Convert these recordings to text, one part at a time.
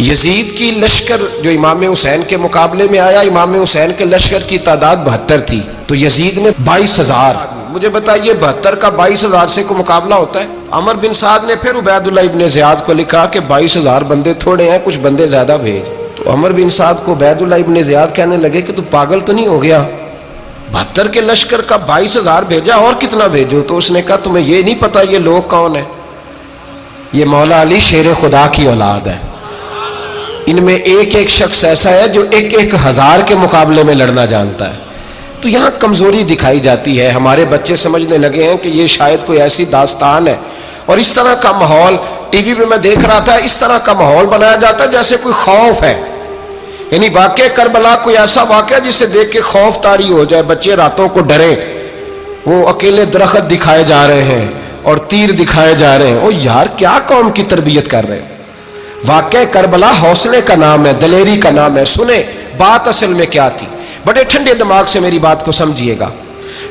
یزید کی لشکر جو امام حسین کے مقابلے میں آیا، امام حسین کے لشکر کی تعداد 72 تھی، تو یزید نے 22,000. مجھے بتائیے 72 کا 22,000 سے کوئی مقابلہ ہوتا ہے؟ عمر بن سعد نے پھر عبید اللہ ابن زیاد کو لکھا کہ 22,000 بندے تھوڑے ہیں، کچھ بندے زیادہ بھیج. تو عمر بن سعد کو عبید اللہ ابن زیاد کہنے لگے کہ تو پاگل تو نہیں ہو گیا، 72 کے لشکر کا 22,000 بھیجا، اور کتنا بھیجو؟ تو اس نے کہا تمہیں یہ نہیں پتا یہ لوگ کون ہیں؟ یہ مولا علی شیر خدا کی اولاد ہے. ان میں ایک ایک شخص ایسا ہے جو 1,000 کے مقابلے میں لڑنا جانتا ہے. تو یہاں کمزوری دکھائی جاتی ہے. ہمارے بچے سمجھنے لگے ہیں کہ یہ شاید کوئی ایسی داستان ہے، اور اس طرح کا ماحول ٹی وی پہ میں دیکھ رہا تھا، اس طرح کا ماحول بنایا جاتا ہے جیسے کوئی خوف ہے. یعنی واقع کربلا کوئی ایسا واقعہ جسے دیکھ کے خوف طاری ہو جائے، بچے راتوں کو ڈریں. وہ اکیلے درخت دکھائے جا رہے ہیں اور تیر دکھائے جا رہے ہیں. او یار کیا قوم کی تربیت کر رہے ہیں؟ واقع کربلا حوصلے کا نام ہے، دلیری کا نام ہے. سنیں بات اصل میں کیا تھی، بڑے ٹھنڈے دماغ سے میری بات کو سمجھیے گا.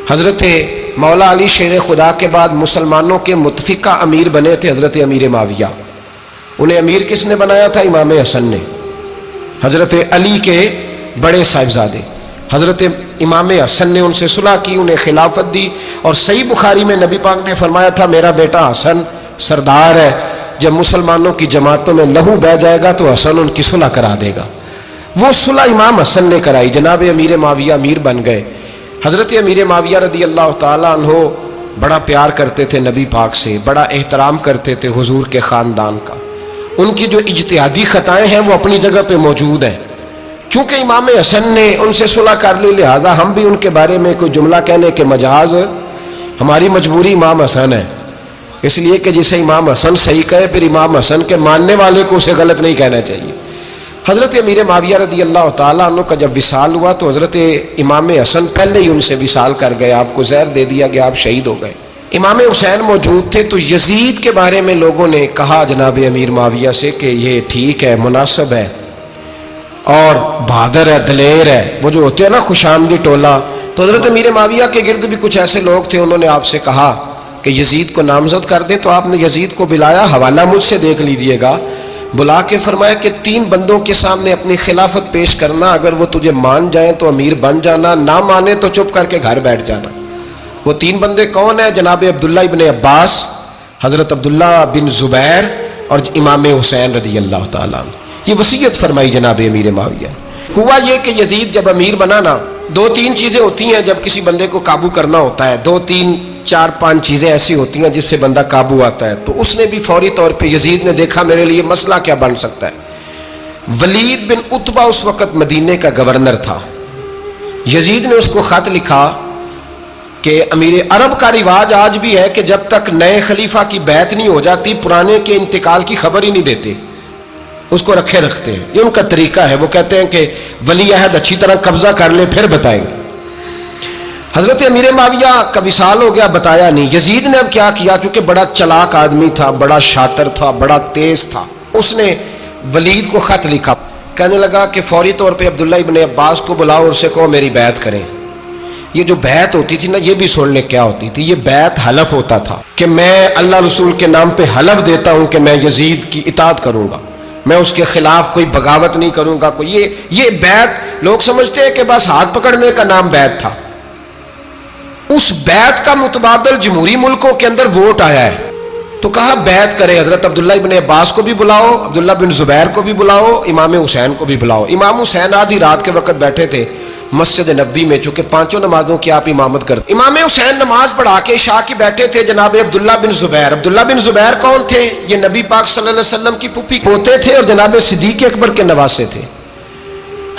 حضرت مولا علی شیر خدا کے بعد مسلمانوں کے متفقہ امیر بنے تھے حضرت امیر معاویہ. انہیں امیر کس نے بنایا تھا؟ امام حسن نے، حضرت علی کے بڑے صاحبزادے. حضرت امام حسن نے ان سے صلح کی، انہیں خلافت دی. اور صحیح بخاری میں نبی پاک نے فرمایا تھا میرا بیٹا حسن سردار ہے، جب مسلمانوں کی جماعتوں میں لہو بہہ جائے گا تو حسن ان کی صلح کرا دے گا. وہ صلح امام حسن نے کرائی. جناب امیر معاویہ امیر بن گئے. حضرت امیر معاویہ رضی اللہ تعالیٰ عنہ بڑا پیار کرتے تھے نبی پاک سے، بڑا احترام کرتے تھے حضور کے خاندان کا. ان کی جو اجتہادی خطائیں ہیں وہ اپنی جگہ پہ موجود ہیں. چونکہ امام حسن نے ان سے صلح کر لی، لہذا ہم بھی ان کے بارے میں کوئی جملہ کہنے کے مجاز، ہماری مجبوری امام حسن ہے. اس لیے کہ جسے امام حسن صحیح کہے پھر امام حسن کے ماننے والے کو اسے غلط نہیں کہنا چاہیے. حضرت امیر معاویہ رضی اللہ تعالیٰ عنہ کا جب وصال ہوا تو حضرت امام حسن پہلے ہی ان سے وصال کر گئے، آپ کو زہر دے دیا گیا، آپ شہید ہو گئے. امام حسین موجود تھے. تو یزید کے بارے میں لوگوں نے کہا جناب امیر معاویہ سے کہ یہ ٹھیک ہے، مناسب ہے اور بہادر ہے، دلیر ہے، وہ جو ہوتے ہیں نا خوش آمدی ٹولہ. تو حضرت امیر معاویہ کے گرد بھی کچھ ایسے لوگ تھے، انہوں نے آپ سے کہا کہ یزید کو نامزد کر دیں. تو آپ نے یزید کو بلایا، حوالہ مجھ سے دیکھ لیجئے گا. بلا کے فرمایا کہ 3 بندوں کے سامنے اپنی خلافت پیش کرنا، اگر وہ تجھے مان جائیں تو امیر بن جانا، نہ مانے تو چپ کر کے گھر بیٹھ جانا. وہ 3 بندے کون ہیں؟ جناب عبداللہ ابن عباس، حضرت عبداللہ بن زبیر اور امام حسین رضی اللہ تعالیٰ عنہ. یہ وصیت فرمائی جناب امیر معاویہ. ہوا یہ کہ یزید جب امیر بنا نا، 2-3 چیزیں ہوتی ہیں جب کسی بندے کو قابو کرنا ہوتا ہے، 2-3-4-5 چیزیں ایسی ہوتی ہیں جس سے بندہ قابو آتا ہے. تو اس نے بھی فوری طور پہ یزید نے دیکھا میرے لیے مسئلہ کیا بن سکتا ہے. ولید بن عتبہ اس وقت مدینے کا گورنر تھا. یزید نے اس کو خط لکھا کہ امیر عرب کا رواج آج بھی ہے کہ جب تک نئے خلیفہ کی بیعت نہیں ہو جاتی پرانے کے انتقال کی خبر ہی نہیں دیتے، اس کو رکھے رکھتے ہیں. یہ ان کا طریقہ ہے. وہ کہتے ہیں کہ ولی عہد اچھی طرح قبضہ کر لے پھر بتائیں گے. حضرت امیر معاویہ کا وصال ہو گیا، بتایا نہیں. یزید نے اب کیا کیا، چونکہ بڑا چلاک آدمی تھا، بڑا شاطر تھا، بڑا تیز تھا، اس نے ولید کو خط لکھا. کہنے لگا کہ فوری طور پہ عبداللہ ابن عباس کو بلاؤ اور اسے کہو میری بیعت کریں. یہ جو بیعت ہوتی تھی نا، یہ بھی سن لے کیا ہوتی تھی. یہ بیعت حلف ہوتا تھا کہ میں اللہ رسول کے نام پہ حلف دیتا ہوں کہ میں یزید کی اطاعت کروں گا، میں اس کے خلاف کوئی بغاوت نہیں کروں گا. یہ بیعت لوگ سمجھتے ہیں کہ بس ہاتھ پکڑنے کا نام بیعت تھا. اس بیعت کا متبادل جمہوری ملکوں کے اندر ووٹ آیا ہے. تو کہا بیعت کرے. حضرت عبداللہ ابن عباس کو بھی بلاؤ، عبداللہ بن زبیر کو بھی بلاؤ، امام حسین کو بھی بلاؤ. امام حسین آدھی رات کے وقت بیٹھے تھے مسجد نبوی میں، چونکہ 5 نمازوں کی آپ امامت کرتے. امام حسین نماز پڑھا کے عشاء کی بیٹھے تھے. جناب عبداللہ بن زبیر، عبداللہ بن زبیر کون تھے؟ یہ نبی پاک صلی اللہ علیہ وسلم کی پھوپھی پوتے تھے اور جناب صدیق اکبر کے نواسے تھے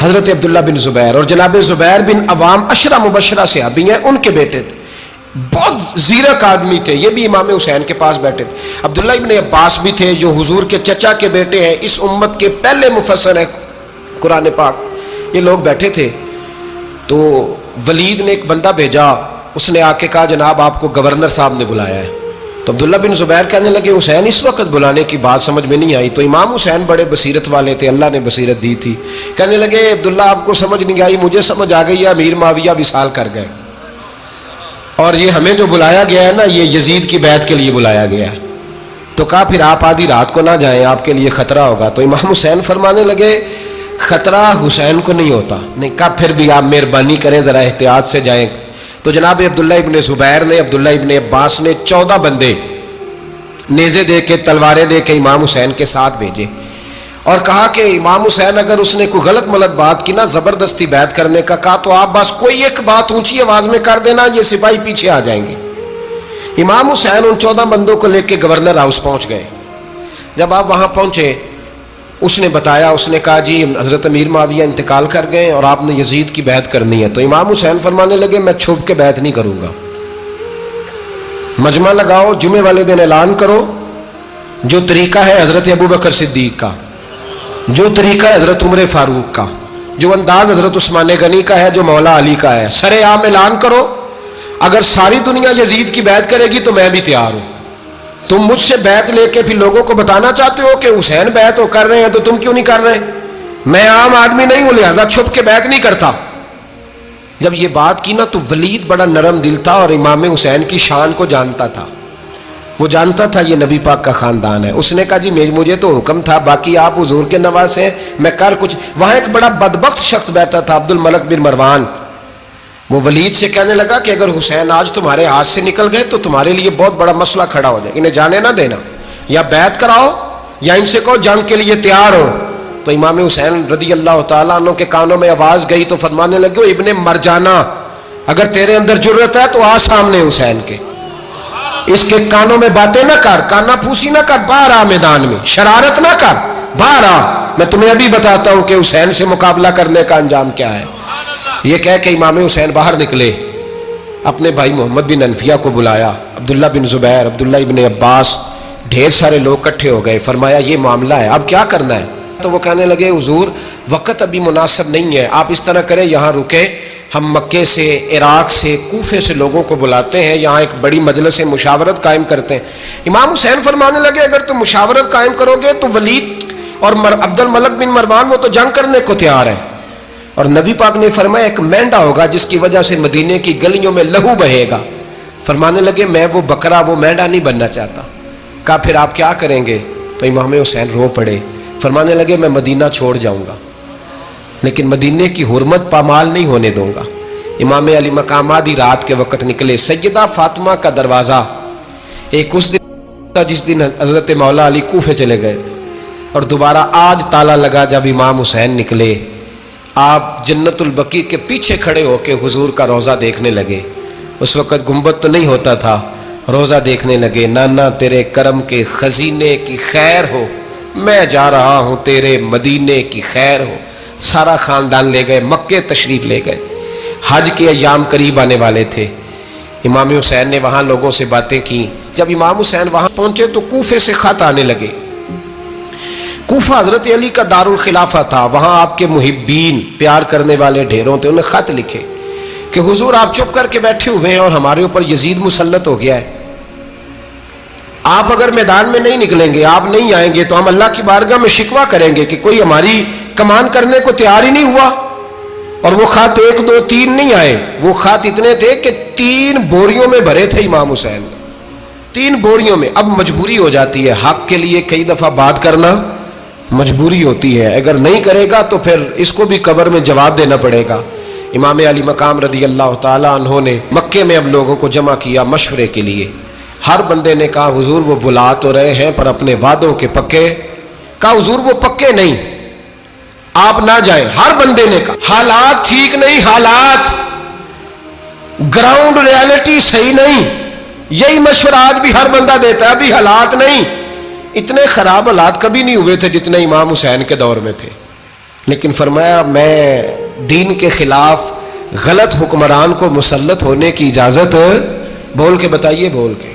حضرت عبداللہ بن زبیر. اور جناب زبیر بن عوام عشرہ مبشرہ صحابی ہیں، ان کے بیٹے تھے. بہت زیرک آدمی تھے. یہ بھی امام حسین کے پاس بیٹھے تھے. عبداللہ ابن عباس بھی تھے جو حضور کے چچا کے بیٹے ہیں، اس امت کے پہلے مفسر ہیں قرآن پاک. یہ لوگ بیٹھے تھے. تو ولید نے ایک بندہ بھیجا، اس نے آ کے کہا جناب آپ کو گورنر صاحب نے بلایا ہے. تو عبداللہ بن زبیر کہنے لگے حسین اس وقت بلانے کی بات سمجھ میں نہیں آئی. تو امام حسین بڑے بصیرت والے تھے، اللہ نے بصیرت دی تھی. کہنے لگے عبداللہ آپ کو سمجھ نہیں آئی، مجھے سمجھ آ گئی ہے، امیر معاویہ وصال کر گئے اور یہ ہمیں جو بلایا گیا ہے نا، یہ یزید کی بیعت کے لیے بلایا گیا ہے. تو کہا پھر آپ آدھی رات کو نہ جائیں، آپ کے لیے خطرہ ہوگا۔ تو امام حسین فرمانے لگے خطرہ حسین کو نہیں ہوتا۔ نہیں، کہا پھر بھی آپ مہربانی کریں ذرا احتیاط سے جائیں۔ تو جناب عبداللہ ابن زبیر نے، عبداللہ ابن عباس نے 14 بندے نیزے دے کے، تلواریں دے کے امام حسین کے ساتھ بھیجے اور کہا کہ امام حسین اگر اس نے کوئی غلط ملت بات کی نا، زبردستی بیعت کرنے کا کہا، تو آپ بس کوئی ایک بات اونچی آواز میں کر دینا، یہ سپاہی پیچھے آ جائیں گے۔ امام حسین ان 14 بندوں کو لے کے گورنر ہاؤس پہنچ گئے۔ جب آپ وہاں پہنچے، اس نے بتایا، اس نے کہا جی حضرت امیر معاویہ انتقال کر گئے اور آپ نے یزید کی بیعت کرنی ہے۔ تو امام حسین فرمانے لگے میں چھپ کے بیعت نہیں کروں گا، مجمع لگاؤ، جمعے والے دن اعلان کرو، جو طریقہ ہے حضرت ابوبکر صدیق کا، جو طریقہ ہے حضرت عمر فاروق کا، جو انداز حضرت عثمان غنی کا ہے، جو مولا علی کا ہے، سر عام اعلان کرو، اگر ساری دنیا یزید کی بیعت کرے گی تو میں بھی تیار ہوں۔ تم مجھ سے بیعت لے کے پھر لوگوں کو بتانا چاہتے ہو کہ حسین بیعت ہو کر رہے ہیں تو تم کیوں نہیں کر رہے؟ میں عام آدمی نہیں ہوں، لہذا چھپ کے بیعت نہیں کرتا۔ جب یہ بات کی نا تو ولید بڑا نرم دل تھا اور امام حسین کی شان کو جانتا تھا، وہ جانتا تھا یہ نبی پاک کا خاندان ہے۔ اس نے کہا جی مجھے تو حکم تھا، باقی آپ حضور کے نواز ہیں، میں کر کچھ۔ وہاں ایک بڑا بدبخت شخص بیٹھا تھا، عبد الملک بن مروان، وہ ولید سے کہنے لگا کہ اگر حسین آج تمہارے ہاتھ سے نکل گئے تو تمہارے لیے بہت بڑا مسئلہ کھڑا ہو جائے، انہیں جانے نہ دینا، یا بیعت کراؤ یا ان سے کہو جنگ کے لیے تیار ہو۔ تو امام حسین رضی اللہ تعالیٰ عنہ کے کانوں میں آواز گئی تو فرمانے لگے ابن مرجانہ، اگر تیرے اندر جرت ہے تو آ سامنے حسین کے، اس کے کانوں میں باتیں نہ کر، کانا پھوسی نہ کر، باہر آ میدان میں، شرارت نہ کر، باہر آ، میں تمہیں ابھی بتاتا ہوں کہ حسین سے مقابلہ کرنے کا انجام کیا ہے۔ یہ کہہ کہ امام حسین باہر نکلے، اپنے بھائی محمد بن انفیہ کو بلایا، عبداللہ بن زبیر، عبداللہ ابن عباس، ڈھیر سارے لوگ اکٹھے ہو گئے۔ فرمایا یہ معاملہ ہے، اب کیا کرنا ہے؟ تو وہ کہنے لگے حضور وقت ابھی مناسب نہیں ہے، آپ اس طرح کریں یہاں رکے، ہم مکے سے، عراق سے، کوفے سے لوگوں کو بلاتے ہیں، یہاں ایک بڑی مجلس مشاورت قائم کرتے ہیں۔ امام حسین فرمانے لگے اگر تم مشاورت قائم کرو گے تو ولید اور عبد الملک بن مروان وہ تو جنگ کرنے کو تیار ہے، اور نبی پاک نے فرمایا ایک مینڈا ہوگا جس کی وجہ سے مدینے کی گلیوں میں لہو بہے گا۔ فرمانے لگے میں وہ بکرا، وہ مینڈا نہیں بننا چاہتا۔ کہا پھر آپ کیا کریں گے؟ تو امام حسین رو پڑے، فرمانے لگے میں مدینہ چھوڑ جاؤں گا لیکن مدینے کی حرمت پامال نہیں ہونے دوں گا۔ امام علی مقام آدھی رات کے وقت نکلے، سیدہ فاطمہ کا دروازہ ایک اس دن تھا جس دن حضرت مولا علی کوفے چلے گئے تھے، اور دوبارہ آج تالا لگا جب امام حسین نکلے۔ آپ جنت البقیع کے پیچھے کھڑے ہو کے حضور کا روضہ دیکھنے لگے، اس وقت گنبد تو نہیں ہوتا تھا، روضہ دیکھنے لگے۔ نانا تیرے کرم کے خزینے کی خیر ہو، میں جا رہا ہوں تیرے مدینے کی خیر ہو۔ سارا خاندان لے گئے، مکے تشریف لے گئے، حج کے ایام قریب آنے والے تھے۔ امام حسین نے وہاں لوگوں سے باتیں کی۔ جب امام حسین وہاں پہنچے تو کوفے سے خط آنے لگے۔ کوفہ حضرت علی کا دارالخلافہ تھا، وہاں آپ کے محبین، پیار کرنے والے ڈھیروں تھے، انہیں خط لکھے کہ حضور آپ چپ کر کے بیٹھے ہوئے ہیں اور ہمارے اوپر یزید مسلط ہو گیا ہے، آپ اگر میدان میں نہیں نکلیں گے، آپ نہیں آئیں گے تو ہم اللہ کی بارگاہ میں شکوہ کریں گے کہ کوئی ہماری کمان کرنے کو تیار ہی نہیں ہوا۔ اور وہ خط 1 2 3 نہیں آئے، وہ خط اتنے تھے کہ 3 بوریوں میں بھرے تھے امام حسین، 3 بوریوں میں۔ اب مجبوری ہو جاتی ہے، حق کے لیے کئی دفعہ بات کرنا مجبوری ہوتی ہے، اگر نہیں کرے گا تو پھر اس کو بھی قبر میں جواب دینا پڑے گا۔ امام علی مقام رضی اللہ تعالیٰ عنہ نے مکے میں اب لوگوں کو جمع کیا مشورے کے لیے۔ ہر بندے نے کہا حضور وہ بلا تو رہے ہیں پر اپنے وعدوں کے پکے۔ کہا حضور وہ پکے نہیں، آپ نہ جائیں۔ ہر بندے نے کہا حالات ٹھیک نہیں، حالات گراؤنڈ ریالٹی صحیح نہیں، یہی مشورہ آج بھی ہر بندہ دیتا ہے، ابھی حالات نہیں۔ اتنے خراب حالات کبھی نہیں ہوئے تھے جتنے امام حسین کے دور میں تھے، لیکن فرمایا میں دین کے خلاف غلط حکمران کو مسلط ہونے کی اجازت، بول کے بتائیے، بول کے،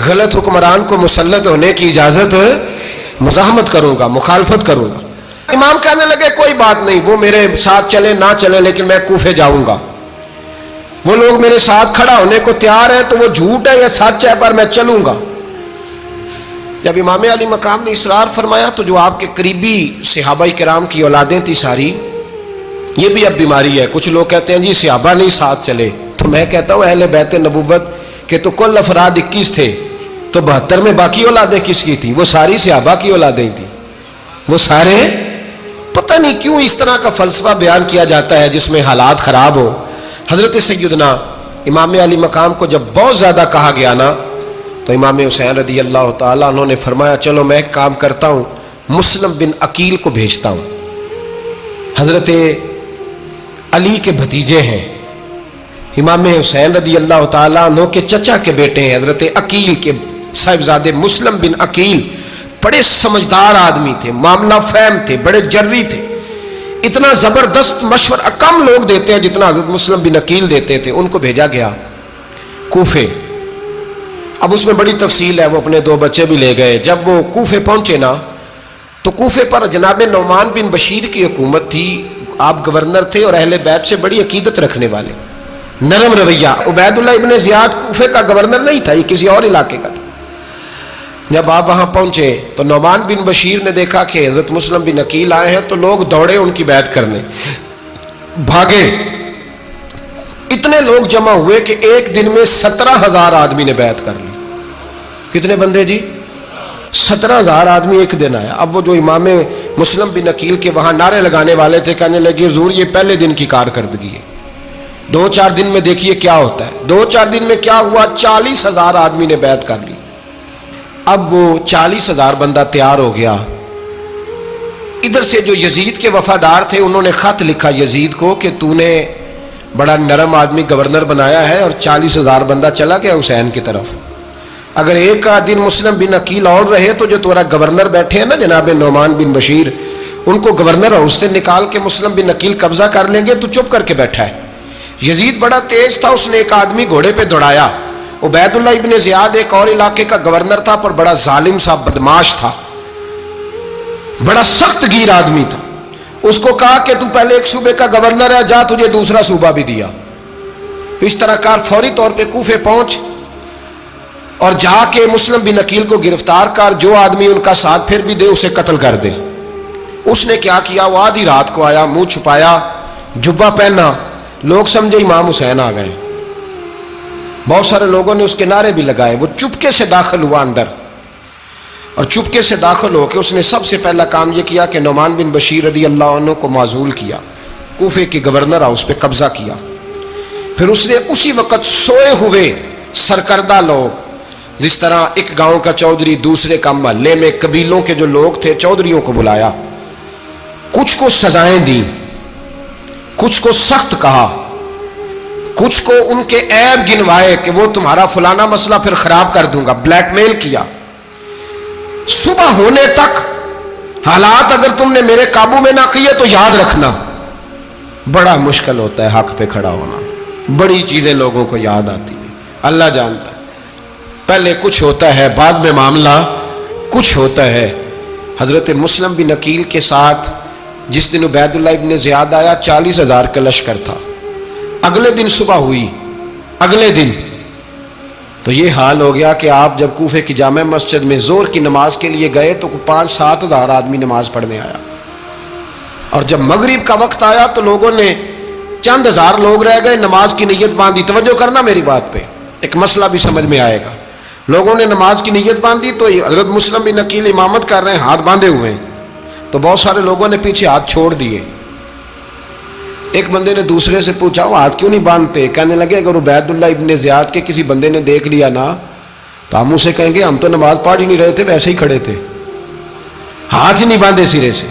غلط حکمران کو مسلط ہونے کی اجازت، مزاحمت کروں گا، مخالفت کروں گا۔ امام کہنے لگے کوئی بات نہیں، وہ میرے ساتھ چلے نہ چلے لیکن میں کوفے جاؤں گا، وہ لوگ میرے ساتھ کھڑا ہونے کو تیار ہے تو وہ جھوٹ ہے یا سچ ہے پر میں چلوں گا۔ جب امام علی مقام نے اصرار فرمایا تو جو آپ کے قریبی صحابہ کرام کی اولادیں تھی ساری، یہ بھی اب بیماری ہے، کچھ لوگ کہتے ہیں جی صحابہ نہیں ساتھ چلے، تو میں کہتا ہوں اہل بیت نبوت کے تو کل افراد 21 تھے، تو 72 میں باقی اولادیں کس کی تھی؟ وہ ساری صحابہ کی اولادیں تھیں، وہ سارے. پتہ نہیں کیوں اس طرح کا فلسفہ بیان کیا جاتا ہے جس میں حالات خراب ہو. حضرت سیدنا امام علی مقام کو جب بہت زیادہ کہا گیا نا تو امام حسین رضی اللہ تعالیٰ انہوں نے فرمایا چلو میں ایک کام کرتا ہوں، مسلم بن عقیل کو بھیجتا ہوں. حضرت علی کے بھتیجے ہیں، امام حسین رضی اللہ تعالیٰ عنہ کے چچا کے بیٹے ہیں، حضرت عقیل کے صاحبزادے مسلم بن عقیل. بڑے سمجھدار آدمی تھے، معاملہ فہم تھے، بڑے جری تھے. اتنا زبردست مشورہ کم لوگ دیتے ہیں جتنا حضرت مسلم بن عقیل دیتے تھے. ان کو بھیجا گیا کوفے. اب اس میں بڑی تفصیل ہے، وہ اپنے 2 بچے بھی لے گئے. جب وہ کوفے پہنچے نا تو کوفے پر جناب نعمان بن بشیر کی حکومت تھی. آپ گورنر تھے اور اہل بیت سے بڑی عقیدت رکھنے والے، نرم رویہ. عبید اللہ ابن زیاد کوفے کا گورنر نہیں تھا، یہ کسی اور علاقے کا تھا. جب آپ وہاں پہنچے تو نعمان بن بشیر نے دیکھا کہ حضرت مسلم بن عقیل آئے ہیں تو لوگ دوڑے ان کی بیعت کرنے، بھاگے. اتنے لوگ جمع ہوئے کہ ایک دن میں 17,000 آدمی نے بیعت کر لی. کتنے بندے جی؟ 17,000 آدمی ایک دن آیا. اب وہ جو امام مسلم بن عقیل کے وہاں نعرے لگانے والے تھے کہنے لگے حضور یہ پہلے دن کی کارکردگی ہے، 2-4 دن میں دیکھیے کیا ہوتا ہے. 2-4 دن میں کیا ہوا؟ 40,000 آدمی نے بیعت کر لی. اب وہ 40,000 بندہ تیار ہو گیا. ادھر سے جو یزید کے وفادار تھے انہوں نے خط لکھا یزید کو کہ تو نے بڑا نرم آدمی گورنر بنایا ہے اور 40,000 بندہ چلا گیا حسین کی طرف. اگر ایک دن مسلم بن عقیل اور رہے تو جو تمہارا گورنر بیٹھے ہیں نا جناب نعمان بن بشیر، ان کو گورنر ہاؤس سے نکال کے مسلم بن عقیل قبضہ کر لیں گے. تو چپ کر کے بیٹھا ہے. یزید بڑا تیز تھا، اس نے ایک آدمی گھوڑے پہ دوڑایا. عبید اللہ ابن زیاد ایک اور علاقے کا گورنر تھا پر بڑا ظالم سا بدماش تھا، بڑا سخت گیر آدمی تھا. اس کو کہا کہ تو پہلے ایک صوبے کا گورنر ہے، جا تجھے دوسرا صوبہ بھی دیا. اس طرح کار فوری طور پہ کوفے پہنچ اور جا کے مسلم بن عقیل کو گرفتار کر، جو آدمی ان کا ساتھ پھر بھی دے اسے قتل کر دے. اس نے کیا کیا؟ وہ آدھی رات کو آیا، منہ چھپایا، جبہ پہنا. لوگ سمجھے امام حسین آ گئے. بہت سارے لوگوں نے اس کے نعرے بھی لگائے. وہ چپکے سے داخل ہوا اندر اور چپکے سے داخل ہو کے اس نے سب سے پہلا کام یہ کیا کہ نعمان بن بشیر رضی اللہ عنہ کو معزول کیا، کوفے کے گورنر ہاؤس پہ قبضہ کیا. پھر اس نے اسی وقت سوئے ہوئے سرکردہ لوگ، جس طرح ایک گاؤں کا چودھری دوسرے کا محلے میں قبیلوں کے جو لوگ تھے چودھریوں کو بلایا، کچھ کو سزائیں دی، کچھ کو سخت کہا، کچھ کو ان کے عیب گنوائے کہ وہ تمہارا فلانا مسئلہ پھر خراب کر دوں گا. بلیک میل کیا. صبح ہونے تک حالات اگر تم نے میرے قابو میں نہ کیے تو یاد رکھنا بڑا مشکل ہوتا ہے حق پہ کھڑا ہونا. بڑی چیزیں لوگوں کو یاد آتی ہیں، اللہ جانتا ہے. پہلے کچھ ہوتا ہے، بعد میں معاملہ کچھ ہوتا ہے. حضرت مسلم بن عقیل کے ساتھ جس دن عبید اللہ ابن زیاد آیا 40,000 کا لشکر تھا. اگلے دن صبح ہوئی، اگلے دن تو یہ حال ہو گیا کہ آپ جب کوفے کی جامع مسجد میں زور کی نماز کے لیے گئے تو 5-7 ہزار آدمی نماز پڑھنے آیا. اور جب مغرب کا وقت آیا تو لوگوں نے چند ہزار لوگ رہ گئے، نماز کی نیت باندھی. توجہ کرنا میری بات پہ، ایک مسئلہ بھی سمجھ میں آئے گا. لوگوں نے نماز کی نیت باندھی تو حضرت مسلم بن عقیل امامت کر رہے ہیں، ہاتھ باندھے ہوئے ہیں. تو بہت سارے لوگوں نے پیچھے ہاتھ چھوڑ دیے. ایک بندے نے دوسرے سے پوچھا وہ ہاتھ کیوں نہیں باندھتے؟ کہنے لگے اگر عبید اللہ ابن زیاد کے کسی بندے نے دیکھ لیا نا تو ہم اسے کہیں گے ہم تو نماز پڑھ ہی نہیں رہے تھے، ویسے ہی کھڑے تھے، ہاتھ ہی نہیں باندھے سرے سے.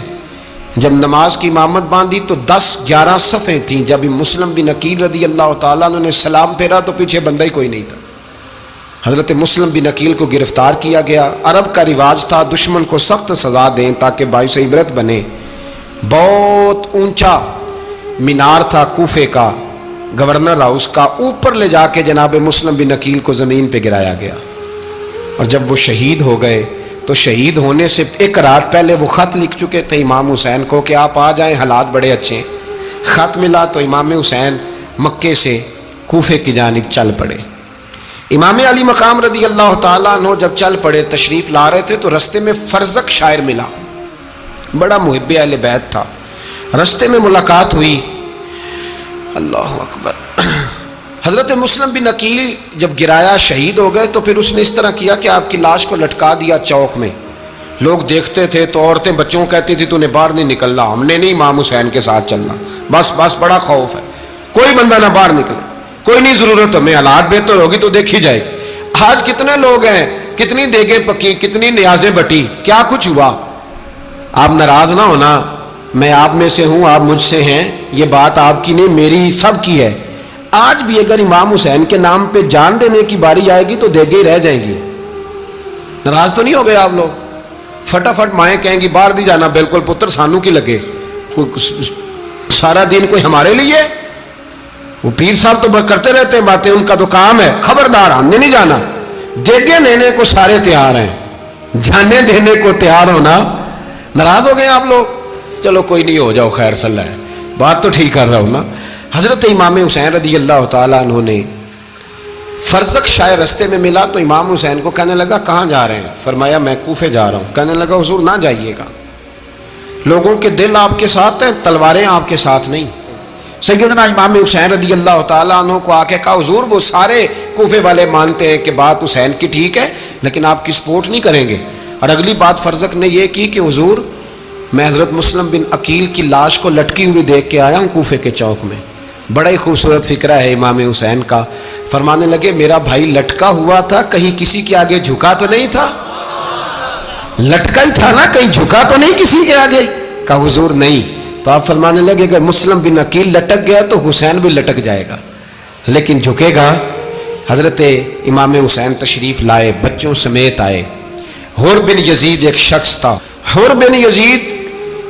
جب نماز کی امامت باندھی تو 10-11 صفیں تھیں. جب مسلم بن عقیل رضی اللہ تعالیٰ عنہ نے سلام پھیرا تو پیچھے بندہ ہی کوئی نہیں تھا. حضرت مسلم بن عقیل کو گرفتار کیا گیا. عرب کا رواج تھا دشمن کو سخت سزا دیں تاکہ باعث عبرت بنے. بہت اونچا مینار تھا کوفے کا گورنر ہاؤس کا، اوپر لے جا کے جناب مسلم بن عقیل کو زمین پہ گرایا گیا. اور جب وہ شہید ہو گئے تو شہید ہونے سے ایک رات پہلے وہ خط لکھ چکے تھے امام حسین کو کہ آپ آ جائیں، حالات بڑے اچھے ہیں. خط ملا تو امام حسین مکے سے کوفے کی جانب چل پڑے. امام علی مقام رضی اللہ تعالیٰ عنہ جب چل پڑے تشریف لا رہے تھے تو رستے میں فرزق شاعر ملا، بڑا محب اہل بیت تھا. رستے میں ملاقات ہوئی، اللہ اکبر، حضرت مسلم بن عقیل جب گرایا شہید ہو گئے تو پھر اس نے اس طرح کیا کہ آپ کی لاش کو لٹکا دیا چوک میں. لوگ دیکھتے تھے تو عورتیں بچوں کہتی تھی تو نے باہر نہیں نکلنا, ہم نے نہیں امام حسین کے ساتھ چلنا, بس بڑا خوف ہے, کوئی بندہ نہ باہر نکلے, کوئی نہیں ضرورت ہمیں, حالات بہتر ہوگی تو دیکھی جائے. آج کتنے لوگ ہیں, کتنی دیگیں پکی, کتنی نیازیں بٹی, کیا کچھ ہوا. آپ ناراض نہ ہونا, میں آپ میں سے ہوں, آپ مجھ سے ہیں, یہ بات آپ کی نہیں میری سب کی ہے. آج بھی اگر امام حسین کے نام پہ جان دینے کی باری آئے گی تو دیگیں ہی رہ جائیں گی. ناراض تو نہیں ہو گئے آپ لوگ؟ فٹافٹ مائیں کہیں گی باہر نہیں جانا, بالکل پتر سانو کی لگے, سارا دن کوئی ہمارے لیے. وہ پیر صاحب تو کرتے رہتے ہیں باتیں, ان کا تو کام ہے, خبردار ہم نے نہیں جانا. دیگیں دینے کو سارے تیار ہیں, جانے دینے کو تیار ہونا. ناراض ہو گئے آپ لوگ؟ چلو کوئی نہیں, ہو جاؤ, خیر صلی اللہ ہے, بات تو ٹھیک کر رہا ہوں نا. حضرت امام حسین رضی اللہ تعالیٰ عنہ نے فرزق شاہ رستے میں ملا تو امام حسین کو کہنے لگا کہاں جا رہے ہیں؟ فرمایا میں کوفے جا رہا ہوں. کہنے لگا حضور نہ جائیے گا, لوگوں کے دل آپ کے ساتھ ہیں, تلواریں آپ کے ساتھ نہیں. سیدنا امام حسین رضی اللہ تعالیٰ عنہ کو آ کے کہا حضور وہ سارے کوفے والے مانتے ہیں کہ بات حسین کی ٹھیک ہے لیکن آپ کی سپورٹ نہیں کریں گے. اور اگلی بات فرزق نے یہ کی کہ حضور میں حضرت مسلم بن عقیل کی لاش کو لٹکی ہوئی دیکھ کے آیا ہوں کوفے کے چوک میں. بڑا ہی خوبصورت فکرہ ہے امام حسین کا. فرمانے لگے میرا بھائی لٹکا ہوا تھا, کہیں کسی کے آگے جھکا تو نہیں تھا؟ لٹکا ہی تھا نا, کہیں جھکا تو نہیں کسی کے آگے؟ کہا حضور نہیں. تو آپ فرمانے لگے اگر مسلم بن عقیل لٹک گیا تو حسین بھی لٹک جائے گا, لیکن جھکے گا. حضرت امام حسین تشریف لائے, بچوں سمیت آئے. حر بن یزید ایک شخص تھا. حر بن یزید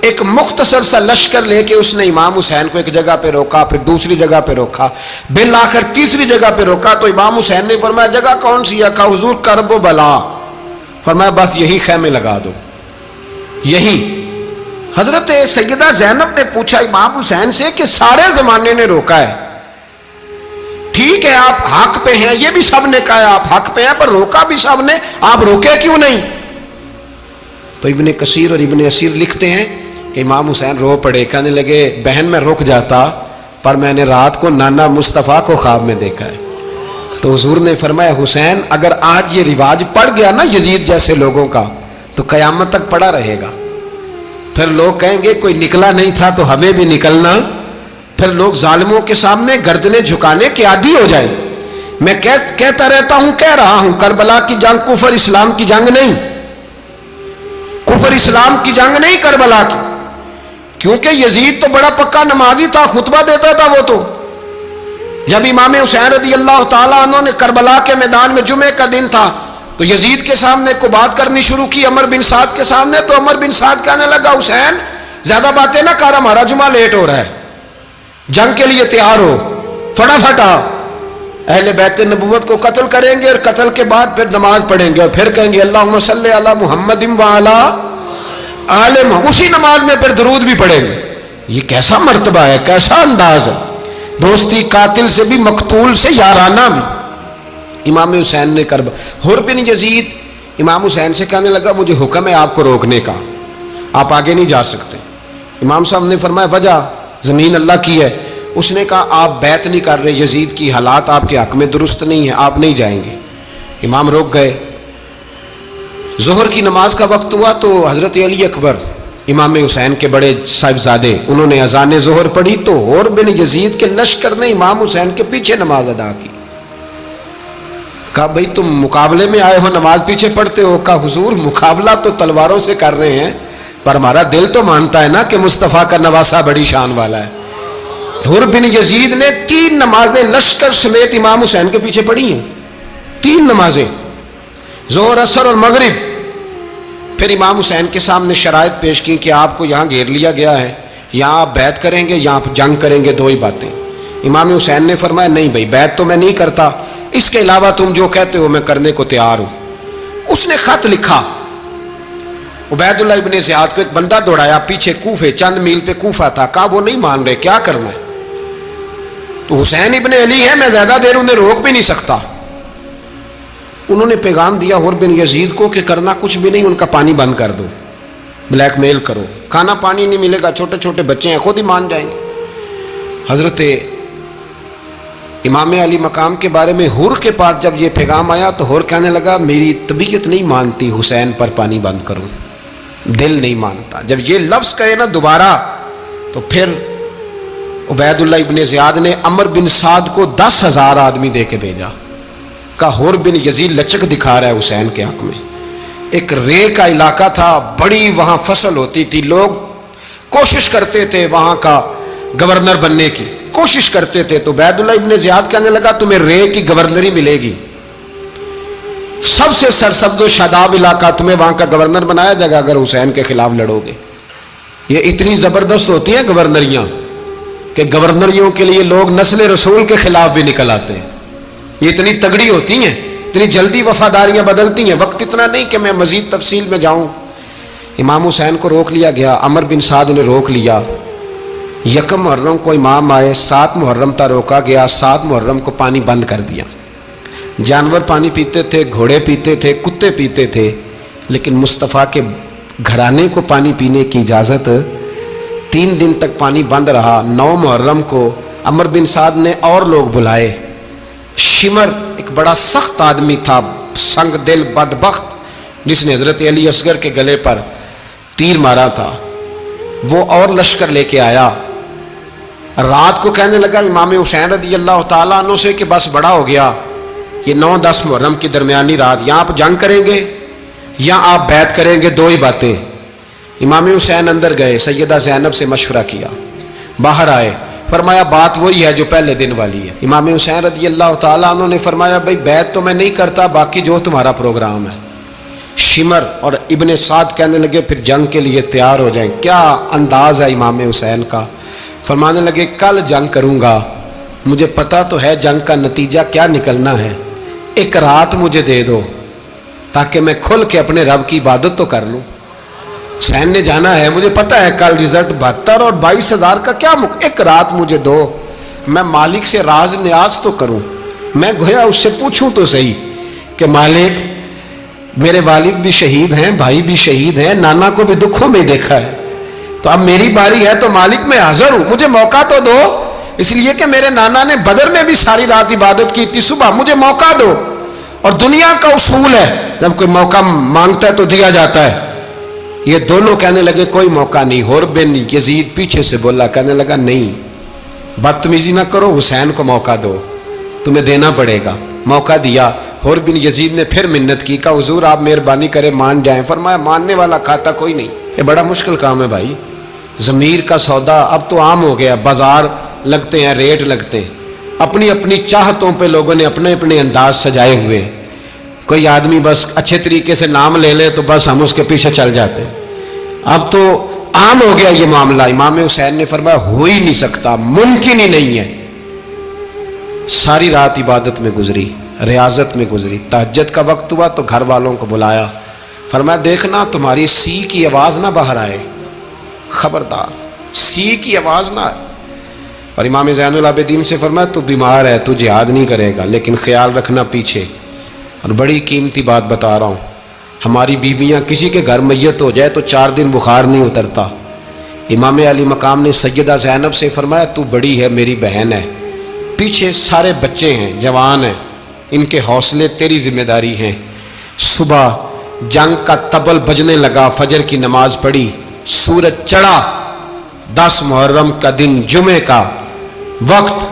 ایک مختصر سا لشکر لے کے اس نے امام حسین کو ایک جگہ پہ روکا, پھر دوسری جگہ پہ روکا, بالآخر تیسری جگہ پہ روکا. تو امام حسین نے فرمایا جگہ کون سی ہے؟ کہا حضور کرب و بلا. فرمایا بس یہی خیمے لگا دو, یہی. حضرت سیدہ زینب نے پوچھا امام حسین سے کہ سارے زمانے نے روکا ہے, ٹھیک ہے آپ حق پہ ہیں, یہ بھی سب نے کہا آپ حق پہ ہیں, پر روکا بھی سب نے, آپ روکے کیوں نہیں؟ تو ابن کثیر اور ابن اسیر لکھتے ہیں کہ امام حسین رو پڑے, کہنے لگے بہن میں رک جاتا پر میں نے رات کو نانا مصطفیٰ کو خواب میں دیکھا ہے. تو حضور نے فرمایا حسین اگر آج یہ رواج پڑ گیا نا یزید جیسے لوگوں کا تو قیامت تک پڑا رہے گا. پھر لوگ کہیں گے کوئی نکلا نہیں تھا تو ہمیں بھی نکلنا. پھر لوگ ظالموں کے سامنے گردنیں جھکانے کے عادی ہو جائیں. میں کہتا رہتا ہوں, کہہ رہا ہوں, کربلا کی جنگ کفر اسلام کی جنگ نہیں, کفر اسلام کی جنگ نہیں کربلا کی. کیونکہ یزید تو بڑا پکا نمازی تھا, خطبہ دیتا تھا. وہ تو جب امام حسین رضی اللہ تعالیٰ عنہ نے کربلا کے میدان میں جمعے کا دن تھا تو یزید کے سامنے کو بات کرنی شروع کی, عمر بن سعد کے سامنے. تو عمر بن سعد کہنے لگا حسین زیادہ باتیں نہ کر, ہمارا جمعہ لیٹ ہو رہا ہے, جنگ کے لیے تیار ہو, فٹافٹ آ. اہل بیت نبوت کو قتل کریں گے اور قتل کے بعد پھر نماز پڑھیں گے اور پھر کہیں گے اللہم صلی علی محمد وعلی آل محمد, اسی نماز میں پھر درود بھی پڑھیں گے. یہ کیسا مرتبہ ہے, کیسا انداز ہے, دوستی قاتل سے بھی مقتول سے یارانہ بھی. امام حسین نے حر بن یزید امام حسین سے کہنے لگا مجھے حکم ہے آپ کو روکنے کا, آپ آگے نہیں جا سکتے. امام صاحب نے فرمایا وجہ زمین اللہ کی ہے. اس نے کہا آپ بیعت نہیں کر رہے, یزید کی حالات آپ کے حق میں درست نہیں ہیں, آپ نہیں جائیں گے. امام روک گئے. ظہر کی نماز کا وقت ہوا تو حضرت علی اکبر امام حسین کے بڑے صاحبزادے انہوں نے اذان ظہر پڑھی تو حر بن یزید کے لشکر نے امام حسین کے پیچھے نماز ادا کی. کہا بھئی تم مقابلے میں آئے ہو, نماز پیچھے پڑھتے ہو؟ کہا حضور مقابلہ تو تلواروں سے کر رہے ہیں پر ہمارا دل تو مانتا ہے نا کہ مصطفیٰ کا نواسہ بڑی شان والا ہے. حر بن یزید نے 3 نمازیں لشکر سمیت امام حسین کے پیچھے پڑھی ہیں, 3 نمازیں, ظہر اثر اور مغرب. پھر امام حسین کے سامنے شرائط پیش کی کہ آپ کو یہاں گھیر لیا گیا ہے, یہاں آپ بیعت کریں گے, یہاں جنگ کریں گے, 2 ہی باتیں. امام حسین نے فرمایا نہیں بھائی بیعت تو میں نہیں کرتا, اس کے علاوہ تم جو کہتے ہو میں کرنے کو تیار ہوں. اس نے خط لکھا, عبید اللہ ابن زیاد کو ایک بندہ دوڑایا پیچھے کوفے, چند میل پہ کوفہ تھا. کہا وہ نہیں مان رہے, کیا کرنا ہے؟ تو حسین ابن علی ہے, میں زیادہ دیر انہیں روک بھی نہیں سکتا. انہوں نے پیغام دیا حر بن یزید کو کہ کرنا کچھ بھی نہیں, ان کا پانی بند کر دو, بلیک میل کرو, کھانا پانی نہیں ملے گا, چھوٹے چھوٹے بچے ہیں, خود ہی مان جائیں گے. حضرت امام علی مقام کے بارے میں حور کے پاس جب یہ پیغام آیا تو حور کہنے لگا میری طبیعت نہیں مانتی حسین پر پانی بند کروں، دل نہیں مانتا۔ جب یہ لفظ کہے نا دوبارہ تو پھر عبید اللہ ابن زیاد نے عمر بن سعد کو 10,000 آدمی دے کے بھیجا، کہا حور بن یزید لچک دکھا رہا ہے حسین کے حق میں۔ ایک رے کا علاقہ تھا، بڑی وہاں فصل ہوتی تھی، لوگ کوشش کرتے تھے وہاں کا گورنر بننے کی، کوشش کرتے تھے۔ تو عبید اللہ ابن زیاد کہنے لگا تمہیں رے کی گورنری ملے گی، سب سے سرسبز و شاداب علاقہ، تمہیں وہاں کا گورنر بنایا جائے گا اگر حسین کے خلاف لڑو گے۔ یہ اتنی زبردست ہوتی ہیں گورنریاں کہ گورنریوں کے لیے لوگ نسل رسول کے خلاف بھی نکل آتے ہیں، یہ اتنی تگڑی ہوتی ہیں، اتنی جلدی وفاداریاں بدلتی ہیں۔ وقت اتنا نہیں کہ میں مزید تفصیل میں جاؤں۔ امام حسین کو روک لیا گیا، عمر بن سعد نے روک لیا۔ یکم محرم کو امام آئے، 7 محرم تا روکا گیا، 7 محرم کو پانی بند کر دیا۔ جانور پانی پیتے تھے، گھوڑے پیتے تھے، کتے پیتے تھے، لیکن مصطفیٰ کے گھرانے کو پانی پینے کی اجازت 3 دن تک پانی بند رہا۔ 9 محرم کو عمر بن سعد نے اور لوگ بلائے۔ شمر ایک بڑا سخت آدمی تھا، سنگ دل بدبخت، جس نے حضرت علی اصغر کے گلے پر تیر مارا تھا، وہ اور لشکر لے کے آیا۔ رات کو کہنے لگا امام حسین رضی اللہ تعالیٰ عنہ سے کہ بس بڑا ہو گیا، یہ 9-10 محرم کی درمیانی رات، یہاں آپ جنگ کریں گے یا آپ بیعت کریں گے، 2 ہی باتیں۔ امام حسین اندر گئے، سیدہ زینب سے مشورہ کیا، باہر آئے، فرمایا بات وہی ہے جو پہلے دن والی ہے۔ امام حسین رضی اللہ تعالیٰ عنہ نے فرمایا بھائی بیعت تو میں نہیں کرتا، باقی جو تمہارا پروگرام ہے۔ شمر اور ابن سعد کہنے لگے پھر جنگ کے لیے تیار ہو جائیں۔ کیا انداز ہے امام حسین کا، فرمانے لگے کل جنگ کروں گا، مجھے پتا تو ہے جنگ کا نتیجہ کیا نکلنا ہے، ایک رات مجھے دے دو تاکہ میں کھل کے اپنے رب کی عبادت تو کر لوں۔ حسین نے جانا ہے، مجھے پتا ہے کل رزلٹ 72 اور 22,000 کا کیا ایک رات مجھے دو، میں مالک سے راز نیاز تو کروں، میں گویا اس سے پوچھوں تو صحیح کہ مالک میرے والد بھی شہید ہیں، بھائی بھی شہید ہیں، نانا کو بھی دکھوں میں دیکھا ہے، تو اب میری باری ہے تو مالک میں حاضر ہوں، مجھے موقع تو دو، اس لیے کہ میرے نانا نے بدر میں بھی ساری رات عبادت کی تھی، صبح مجھے موقع دو۔ اور دنیا کا اصول ہے جب کوئی موقع مانگتا ہے تو دیا جاتا ہے۔ یہ دونوں کہنے لگے کوئی موقع نہیں۔ حور بن یزید پیچھے سے بولا، کہنے لگا نہیں، بدتمیزی نہ کرو، حسین کو موقع دو، تمہیں دینا پڑے گا۔ موقع دیا۔ حور بن یزید نے پھر منت کی، کہا حضور آپ مہربانی کرے مان جائیں۔ فرمایا ماننے والا کھاتا کوئی نہیں، یہ بڑا مشکل کام ہے بھائی، ضمیر کا سودا اب تو عام ہو گیا، بازار لگتے ہیں، ریٹ لگتے ہیں، اپنی اپنی چاہتوں پہ لوگوں نے اپنے اپنے انداز سجائے ہوئے۔ کوئی آدمی بس اچھے طریقے سے نام لے لے تو بس ہم اس کے پیچھے چل جاتے ہیں، اب تو عام ہو گیا یہ معاملہ۔ امام حسین نے فرمایا ہو ہی نہیں سکتا، ممکن ہی نہیں ہے۔ ساری رات عبادت میں گزری، ریاضت میں گزری، تہجد کا وقت ہوا تو گھر والوں کو بلایا، فرمایا دیکھنا تمہاری سی کی آواز نہ باہر آئے، خبردار سی کی آواز نہ آئے۔ اور امام زین العابدین سے فرمایا تو بیمار ہے، تو جہاد نہیں کرے گا، لیکن خیال رکھنا پیچھے۔ اور بڑی قیمتی بات بتا رہا ہوں، ہماری بیویاں کسی کے گھر میت ہو جائے تو 4 دن بخار نہیں اترتا۔ امام علی مقام نے سیدہ زینب سے فرمایا تو بڑی ہے، میری بہن ہے، پیچھے سارے بچے ہیں، جوان ہیں، ان کے حوصلے تیری ذمہ داری ہیں۔ صبح جنگ کا طبل بجنے لگا، فجر کی نماز پڑھی، سورج چڑھا، 10 محرم کا دن، جمعے کا وقت،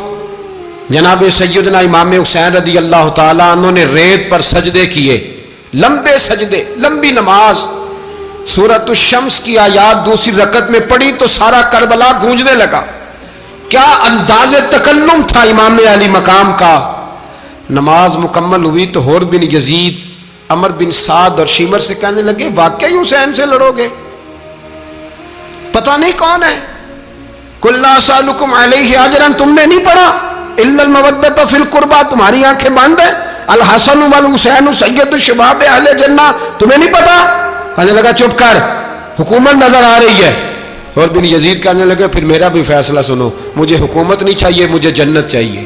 جناب سیدنا امام حسین رضی اللہ تعالیٰ عنہ نے ریت پر سجدے کیے، لمبے سجدے، لمبی نماز۔ سورۃ الشمس کی آیات دوسری رکعت میں پڑھی تو سارا کربلا گونجنے لگا۔ کیا انداز تکلم تھا امام علی مقام کا۔ نماز مکمل ہوئی تو حور بن یزید، عمر بن سعد اور شمر سے کہنے لگے واقعی حسین سے لڑو گے؟ پتہ نہیں کون ہے۔ قُلْ لَا أَسْأَلُكُمْ عَلَيْهِ أَجْرًا، تم نے نہیں پڑھا، إِلَّا الْمَوَدَّةَ فِي الْقُرْبَى، تمہاری آنکھیں بند ہیں، الحسن والحسین سید الشباب اہل جنہ، تمہیں نہیں پتا؟ کہنے لگا چپ کر، حکومت نظر آ رہی ہے۔ اور بن یزید کہنے لگے پھر میرا بھی فیصلہ سنو، مجھے حکومت نہیں چاہیے، مجھے جنت چاہیے۔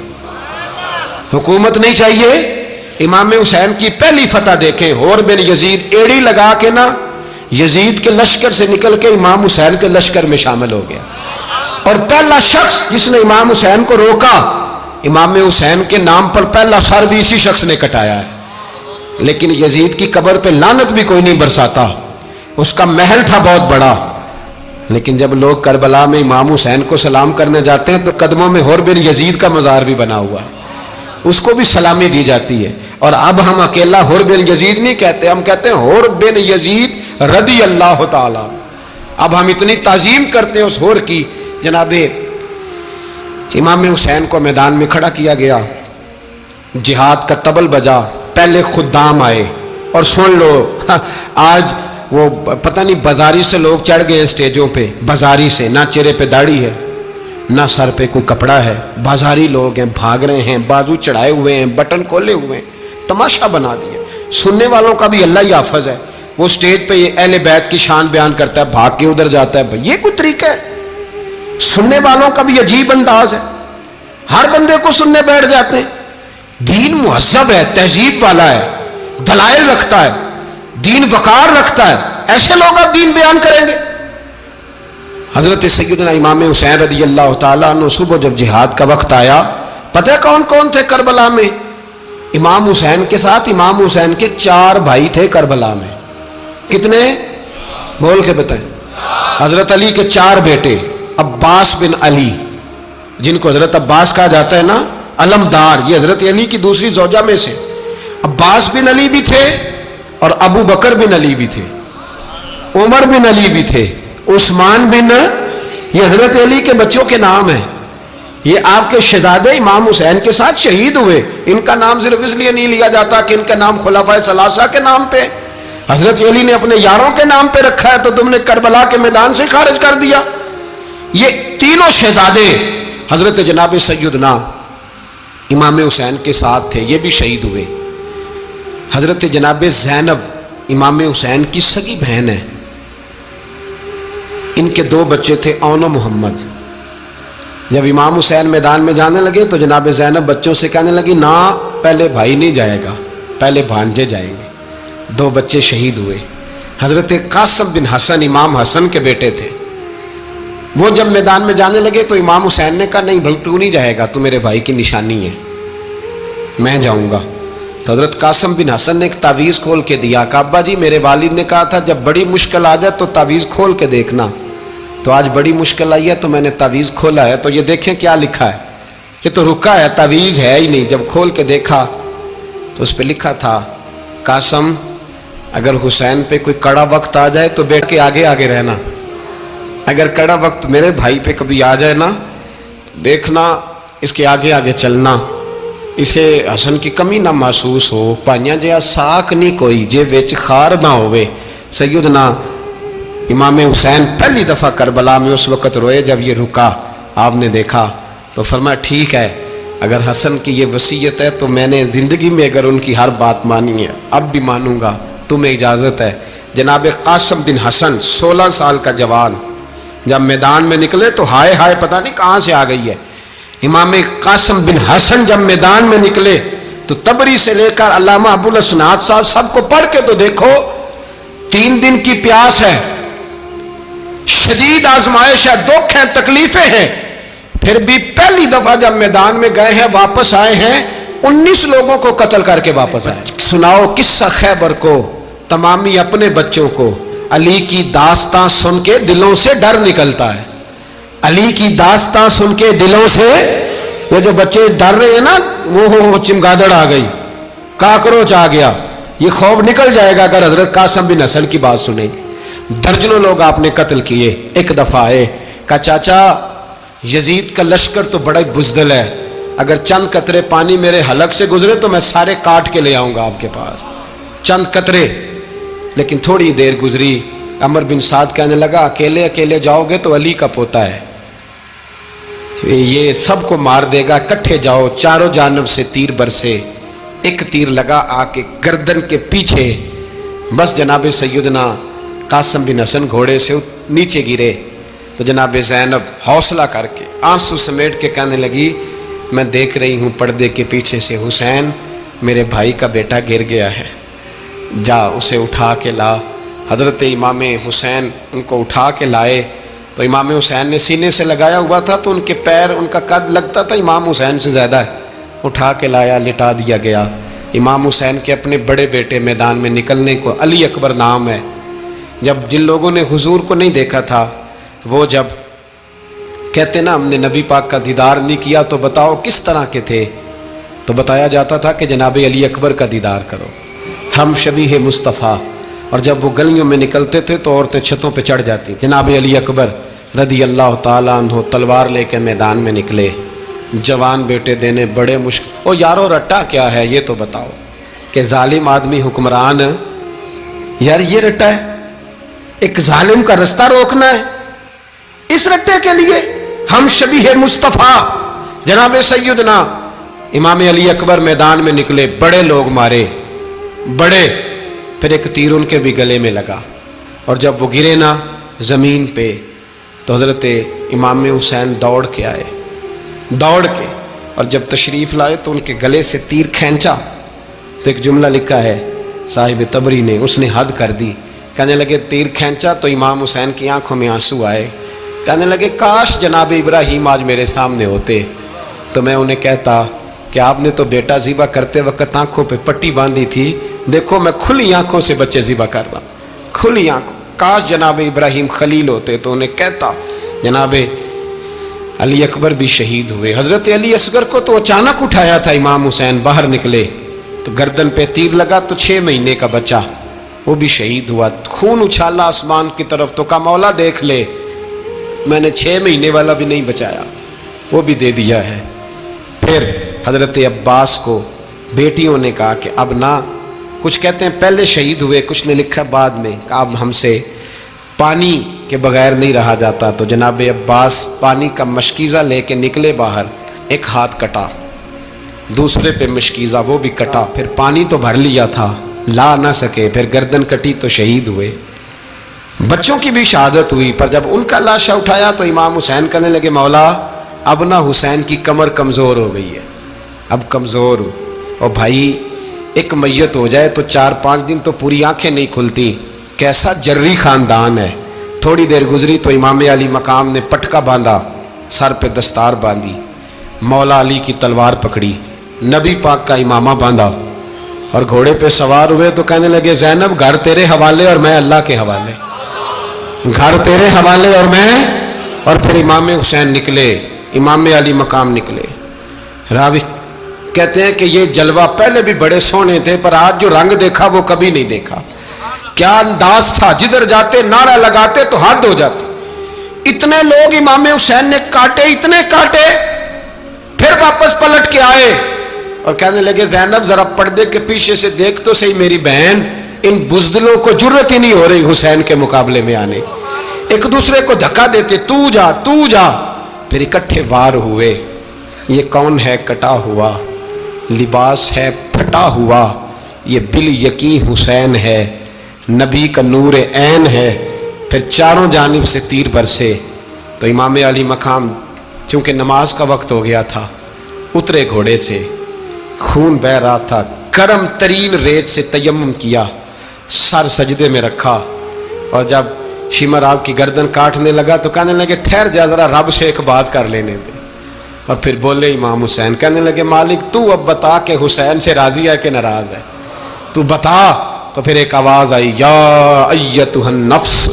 حکومت نہیں چاہیے۔ امام حسین کی پہلی فتح دیکھیں، حور بن یزید ایڑی لگا کے نا یزید کے لشکر سے نکل کے امام حسین کے لشکر میں شامل ہو گیا، اور پہلا شخص جس نے امام حسین کو روکا امام حسین کے نام پر پہلا سر بھی اسی شخص نے کٹایا ہے. لیکن یزید کی قبر پہ لعنت بھی کوئی نہیں برساتا. اس کا محل تھا بہت بڑا، لیکن جب لوگ کربلا میں امام حسین کو سلام کرنے جاتے ہیں تو قدموں میں حور بن یزید کا مزار بھی بنا ہوا ہے، اس کو بھی سلامی دی جاتی ہے. اور اب ہم اکیلا حور بن یزید نہیں کہتے، ہم کہتے ہیں حور بن یزید رضی اللہ تعالی. اب ہم اتنی تعظیم کرتے ہیں اس حور کی. جناب امام حسین کو میدان میں کھڑا کیا گیا، جہاد کا طبل بجا، پہلے خدام آئے. اور سن لو آج وہ پتہ نہیں بازاری سے لوگ چڑھ گئے ہیں سٹیجوں پہ، بازاری سے، نہ چہرے پہ داڑھی ہے نہ سر پہ کوئی کپڑا ہے، بازاری لوگ ہیں، بھاگ رہے ہیں، بازو چڑھائے ہوئے ہیں، بٹن کھولے ہوئے ہیں، تماشا بنا دیا. سننے والوں کا بھی اللہ ہی حافظ ہے. وہ سٹیج پہ یہ اہل بیت کی شان بیان کرتا ہے، بھاگ کے ادھر جاتا ہے. یہ کوئی طریقہ ہے؟ سننے والوں کا بھی عجیب انداز ہے، ہر بندے کو سننے بیٹھ جاتے ہیں. دین مہذب ہے، تہذیب والا ہے، دلائل رکھتا ہے، دین وقار رکھتا ہے. ایسے لوگ اب دین بیان کریں گے؟ حضرت سیدنا امام حسین رضی اللہ تعالیٰ عنہ صبح جب جہاد کا وقت آیا، پتہ ہے کون کون تھے کربلا میں؟ امام حسین کے ساتھ امام حسین کے 4 بھائی تھے کربلا میں. کتنے؟ بول کے بتائیں. حضرت علی کے 4 بیٹے، عباس بن علی، جن کو حضرت عباس کہا جاتا ہے نا، علمدار، یہ حضرت علی کی دوسری زوجہ میں سے. عباس بن علی بھی تھے اور ابو بکر بن علی بھی تھے، عمر بن علی بھی تھے، عثمان بن، یہ حضرت علی کے بچوں کے نام ہیں. یہ آپ کے شہزادے امام حسین کے ساتھ شہید ہوئے. ان کا نام صرف اس لیے نہیں لیا جاتا کہ ان کا نام خلفائے ثلاثہ کے نام پہ، حضرت علی نے اپنے یاروں کے نام پہ رکھا ہے تو تم نے کربلا کے میدان سے خارج کر دیا. یہ تینوں شہزادے حضرت جناب سیدنا امام حسین کے ساتھ تھے، یہ بھی شہید ہوئے. حضرت جناب زینب امام حسین کی سگی بہن ہے، ان کے 2 بچے تھے، اون و محمد. جب امام حسین میدان میں جانے لگے تو جناب زینب بچوں سے کہنے لگی، نہ پہلے بھائی نہیں جائے گا، پہلے بھانجے جائیں گے. 2 بچے شہید ہوئے. حضرت قاسم بن حسن امام حسن کے بیٹے تھے. وہ جب میدان میں جانے لگے تو امام حسین نے کہا، نہیں بھائی تو نہیں جائے گا، تو میرے بھائی کی نشانی ہے، میں جاؤں گا. تو حضرت قاسم بن حسن نے ایک تعویذ کھول کے دیا کہ ابا جی میرے والد نے کہا تھا جب بڑی مشکل آ جائے تو تعویذ کھول کے دیکھنا. تو آج بڑی مشکل آئی ہے تو میں نے تعویذ کھولا ہے، تو یہ دیکھیں کیا لکھا ہے. یہ تو رکا ہے، تعویذ ہے ہی نہیں. جب کھول کے دیکھا تو اس پہ لکھا تھا، قاسم اگر حسین پہ کوئی کڑا وقت آ جائے تو بیٹھ کے آگے آگے رہنا، اگر کڑا وقت میرے بھائی پہ کبھی آ جائے نا، دیکھنا اس کے آگے آگے چلنا، اسے حسن کی کمی نہ محسوس ہو. پائیاں جہاں ساکھ نہیں کوئی جے وچ خار نہ ہوئے. سیدنا امام حسین پہلی دفعہ کربلا میں اس وقت روئے جب یہ رکا. آپ نے دیکھا تو فرمایا ٹھیک ہے، اگر حسن کی یہ وصیت ہے تو میں نے زندگی میں اگر ان کی ہر بات مانی ہے اب بھی مانوں گا، تمہیں اجازت ہے. جناب قاسم بن حسن 16 سال کا جوان جب میدان میں نکلے تو ہائے ہائے پتہ نہیں کہاں سے آ گئی ہے. امام قاسم بن حسن جب میدان میں نکلے تو تبری سے لے کر علامہ ابو الاسناد صاحب سب کو پڑھ کے تو دیکھو، 3 دن کی پیاس ہے، شدید آزمائش ہے، دکھ ہیں، تکلیفیں ہیں، پھر بھی پہلی دفعہ جب میدان میں گئے ہیں واپس آئے ہیں 19 لوگوں کو قتل کر کے واپس آئے. سناؤ قصہ خیبر کو تمامی اپنے بچوں کو. علی کی داستان سن کے دلوں سے ڈر نکلتا ہے. علی کی داستان سن کے دلوں سے، یہ جو بچے ڈر رہے ہیں نا، وہ چمگادڑ آ گئی، کاکروچ آ گیا، یہ خوف نکل جائے گا اگر حضرت قاسم بن حسن کی بات سنیں گے. درجنوں لوگ آپ نے قتل کیے. ایک دفعہ آئے، کہا چاچا یزید کا لشکر تو بڑا بزدل ہے، اگر چند قطرے پانی میرے حلق سے گزرے تو میں سارے کاٹ کے لے آؤں گا آپ کے پاس، چند قطرے. لیکن تھوڑی دیر گزری، عمر بن سعد کہنے لگا اکیلے اکیلے جاؤ گے تو علی کا پوتا ہے، یہ سب کو مار دے گا، کٹھے جاؤ. چاروں جانب سے تیر برسے، ایک تیر لگا آ کے گردن کے پیچھے. بس جناب سیدنا قاسم بن حسن گھوڑے سے نیچے گرے تو جناب زینب حوصلہ کر کے آنسو سمیٹ کے کہنے لگی میں دیکھ رہی ہوں پردے کے پیچھے سے حسین میرے بھائی کا بیٹا گر گیا ہے، جا اسے اٹھا کے لا. حضرت امام حسین ان کو اٹھا کے لائے تو امام حسین نے سینے سے لگایا ہوا تھا تو ان کے پیر، ان کا قد لگتا تھا امام حسین سے زیادہ ہے، اٹھا کے لایا، لٹا دیا گیا۔ امام حسین کے اپنے بڑے بیٹے میدان میں نکلنے کو، علی اکبر نام ہے، جب جن لوگوں نے حضور کو نہیں دیکھا تھا وہ جب کہتے نا ہم نے نبی پاک کا دیدار نہیں کیا تو بتاؤ کس طرح کے تھے، تو بتایا جاتا تھا کہ جناب علی اکبر کا دیدار کرو، ہم شبیہ مصطفیٰ۔ اور جب وہ گلیوں میں نکلتے تھے تو عورتیں چھتوں پہ چڑھ جاتی۔ جناب علی اکبر رضی اللہ تعالیٰ عنہ تلوار لے کے میدان میں نکلے، جوان بیٹے دینے بڑے مشکل۔ او یارو رٹا کیا ہے یہ تو بتاؤ، کہ ظالم آدمی حکمران، یار یہ رٹا ہے، ایک ظالم کا رستہ روکنا ہے، اس رٹے کے لیے ہم شبیہ مصطفیٰ۔ جناب سیدنا امام علی اکبر میدان میں نکلے، بڑے لوگ مارے، بڑے، پھر ایک تیر ان کے بھی گلے میں لگا، اور جب وہ گرے نا زمین پہ تو حضرت امام حسین دوڑ کے آئے، دوڑ کے، اور جب تشریف لائے تو ان کے گلے سے تیر کھینچا تو ایک جملہ لکھا ہے صاحب تبری نے، اس نے حد کر دی، کہنے لگے تیر کھینچا تو امام حسین کی آنکھوں میں آنسو آئے، کہنے لگے کاش جناب ابراہیم آج میرے سامنے ہوتے تو میں انہیں کہتا کہ آپ نے تو بیٹا ذبح کرتے وقت آنکھوں پہ پٹی باندھی تھی، دیکھو میں کھلی آنکھوں سے بچے ذبح کر رہا ہوں، کھلی آنکھوں، کاش جناب ابراہیم خلیل ہوتے تو انہیں کہتا۔ جناب علی اکبر بھی شہید ہوئے۔ حضرت علی اصغر کو تو اچانک اٹھایا تھا امام حسین، باہر نکلے تو گردن پہ تیر لگا تو 6 مہینے کا بچہ وہ بھی شہید ہوا، خون اچھالا آسمان کی طرف تو کہا مولا دیکھ لے، میں نے 6 مہینے والا بھی نہیں بچایا، وہ بھی دے دیا ہے۔ پھر حضرت عباس کو بیٹیوں نے کہا کہ اب نہ، کچھ کہتے ہیں پہلے شہید ہوئے، کچھ نے لکھا بعد میں، کہ اب ہم سے پانی کے بغیر نہیں رہا جاتا، تو جناب عباس پانی کا مشکیزہ لے کے نکلے باہر، ایک ہاتھ کٹا، دوسرے پہ مشکیزہ وہ بھی کٹا، پھر پانی تو بھر لیا تھا لا نہ سکے، پھر گردن کٹی تو شہید ہوئے۔ بچوں کی بھی شہادت ہوئی، پر جب ان کا لاشا اٹھایا تو امام حسین کہنے لگے مولا اب نہ حسین کی کمر کمزور ہو گئی ہے، اب کمزور ہو، اور بھائی ایک میت ہو جائے تو 4-5 دن تو پوری آنکھیں نہیں کھلتی، کیسا جری خاندان ہے۔ تھوڑی دیر گزری تو امام علی مقام نے پٹکا باندھا، سر پہ دستار باندھی، مولا علی کی تلوار پکڑی، نبی پاک کا امامہ باندھا اور گھوڑے پہ سوار ہوئے تو کہنے لگے زینب گھر تیرے حوالے اور میں اللہ کے حوالے، گھر تیرے حوالے اور میں، اور پھر امام حسین نکلے، امام علی مقام نکلے۔ راوی کہتے ہیں کہ یہ جلوہ پہلے بھی بڑے سونے تھے پر آج جو رنگ دیکھا وہ کبھی نہیں دیکھا، کیا انداز تھا، جدھر جاتے نعرہ لگاتے تو حد ہو جاتی۔ اتنے لوگ امام حسین نے کاٹے، اتنے کاٹے، پھر واپس پلٹ کے آئے اور کہنے لگے زینب ذرا پردے کے پیچھے سے دیکھ تو صحیح میری بہن، ان بزدلوں کو جرت ہی نہیں ہو رہی حسین کے مقابلے میں آنے، ایک دوسرے کو دھکا دیتے، تو جا تو جا، پھر اکٹھے وار ہوئے۔ یہ کون ہے کٹا ہوا، لباس ہے پھٹا ہوا، یہ بال یقین حسین ہے، نبی کا نور عین ہے۔ پھر چاروں جانب سے تیر برسے تو امام علی مقام چونکہ نماز کا وقت ہو گیا تھا، اترے گھوڑے سے، خون بہ رہا تھا، گرم ترین ریت سے تیمم کیا، سر سجدے میں رکھا، اور جب شمر آپ کی گردن کاٹنے لگا تو کہنے لگے ٹھہر جا ذرا رب سے ایک بات کر لینے دے، اور پھر بولے امام حسین، کہنے لگے مالک تو اب بتا کہ حسین سے راضی ہے کہ ناراض ہے، تو بتا۔ تو پھر ایک آواز آئی، یا ایتھا النفس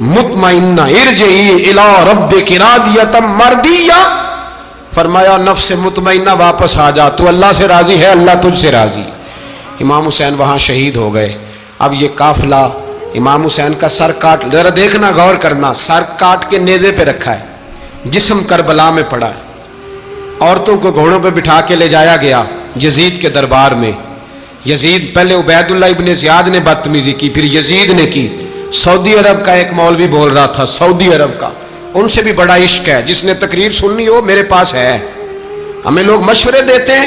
مطمئنہ ارجعی الی ربک راضیۃ مرضیہ، فرمایا نفس مطمئنہ واپس آ جا، تو اللہ سے راضی ہے، اللہ تجھ سے راضی۔ امام حسین وہاں شہید ہو گئے۔ اب یہ قافلہ امام حسین کا سر کاٹ، ذرا دیکھنا غور کرنا، سر کاٹ کے نیزے پہ رکھا ہے، جسم کربلا میں پڑا ہے، عورتوں کو گھوڑوں پہ بٹھا کے لے جایا گیا یزید کے دربار میں۔ یزید پہلے عبید اللہ ابن زیاد نے بدتمیزی کی، پھر یزید نے کی۔ سعودی عرب کا ایک مولوی بول رہا تھا، سعودی عرب کا، ان سے بھی بڑا عشق ہے، جس نے تقریر سننی ہو میرے پاس ہے۔ ہمیں لوگ مشورے دیتے ہیں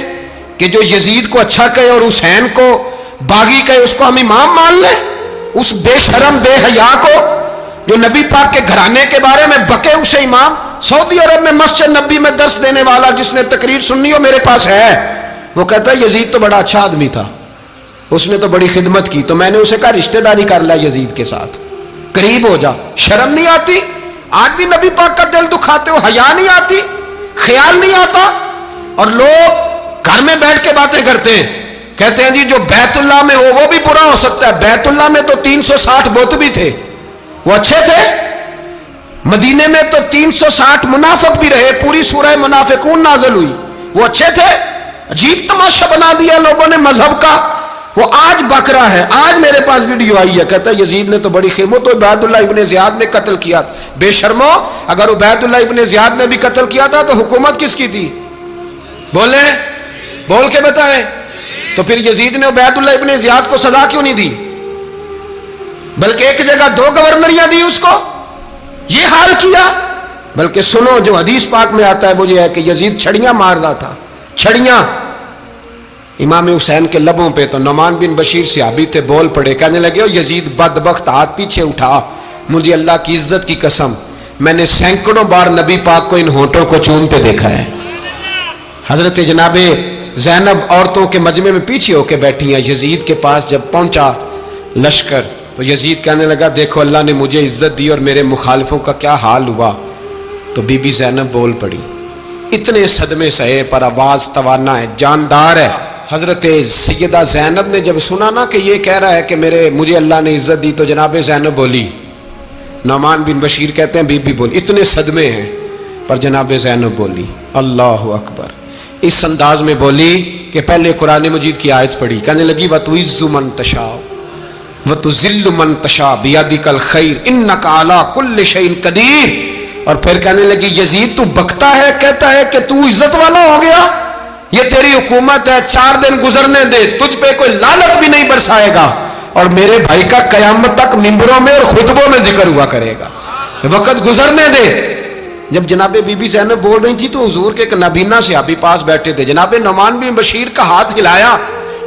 کہ جو یزید کو اچھا کہے اور حسین کو باغی کہے اس کو ہم امام مان لیں، اس بے شرم بے حیا کو جو نبی پاک کے گھرانے کے بارے میں بکے اسے امام۔ سعودی عرب میں مسجد نبی میں درس دینے والا جس نے تقریر سننی ہو میرے پاس ہے، وہ کہتا ہے یزید تو بڑا اچھا آدمی تھا، اس نے تو بڑی خدمت کی، تو میں نے اسے کہا رشتہ داری کر لیا یزید کے ساتھ، قریب ہو جا، شرم نہیں آتی؟ آج بھی نبی پاک کا دل دکھاتے ہو، حیا نہیں آتی، خیال نہیں آتا؟ اور لوگ گھر میں بیٹھ کے باتیں کرتے ہیں، کہتے ہیں جی جو بیت اللہ میں ہو وہ بھی برا ہو سکتا ہے۔ بیت اللہ میں تو 360 بت بھی تھے، وہ اچھے تھے۔ مدینے میں تو 360 منافق بھی رہے، پوری سورہ منافقون نازل ہوئی، وہ اچھے تھے۔ عجیب تماشا بنا دیا لوگوں نے مذہب کا۔ وہ آج بک رہا ہے، آج میرے پاس ویڈیو آئی ہے، کہتا ہے یزید نے تو بڑی خیمت، تو عبید اللہ ابن زیاد نے قتل کیا۔ بے شرمو، اگر عبید اللہ ابن زیاد نے بھی قتل کیا تھا تو حکومت کس کی تھی؟ بولیں، بول کے بتائیں۔ تو پھر یزید نے عبید اللہ ابن زیاد کو سزا کیوں نہیں دی، بلکہ ایک جگہ 2 گورنریاں دی اس کو؟ یہ حال کیا۔ بلکہ سنو، جو حدیث پاک میں آتا ہے وہ یہ ہے کہ یزید چھڑیاں مار رہا تھا، چھڑیاں امام حسین کے لبوں پہ۔ تو نعمان بن بشیر صحابی تھے، بول پڑے، کہنے لگے او یزید بدبخت، ہاتھ پیچھے اٹھا، مجھے اللہ کی عزت کی قسم میں نے سینکڑوں بار نبی پاک کو ان ہونٹوں کو چومتے دیکھا ہے۔ حضرت جناب زینب عورتوں کے مجمع میں پیچھے ہو کے بیٹھی ہیں۔ یزید کے پاس جب پہنچا لشکر تو یزید کہنے لگا دیکھو اللہ نے مجھے عزت دی اور میرے مخالفوں کا کیا حال ہوا۔ تو بی بی زینب بول پڑی، اتنے صدمے سہے پر آواز توانا ہے، جاندار ہے۔ حضرت سیدہ زینب نے جب سنا نا کہ یہ کہہ رہا ہے کہ مجھے اللہ نے عزت دی، تو جناب زینب بولی، نعمان بن بشیر کہتے ہیں بی بی بولی، اتنے صدمے ہیں پر جناب زینب بولی اللہ اکبر، اس انداز میں بولی کہ پہلے قرآن مجید کی آیت پڑھی، کہنے لگی وَتُعِزُّ مَن تَشَاءُ وَتُذِلُّ مَن تَشَاءُ بِيَدِكَ الْخَيْرُ إِنَّكَ عَلَىٰ كُلِّ شَيْءٍ قَدِيرٌ۔ اور پھر کہنے لگی یزید تو بکتا ہے، کہتا ہے کہ تو عزت والا ہو گیا، یہ تیری حکومت ہے، 4 دن گزرنے دے، تجھ پہ کوئی لعنت بھی نہیں برسائے گا، اور میرے بھائی کا قیامت تک ممبروں میں اور خطبوں میں ذکر ہوا کرے گا، وقت گزرنے دے۔ جب جناب بی بی زینب بول رہی تھی تو حضور کے ایک نابینا صحابی پاس بیٹھے تھے، جناب نعمان بن بشیر کا ہاتھ ہلایا،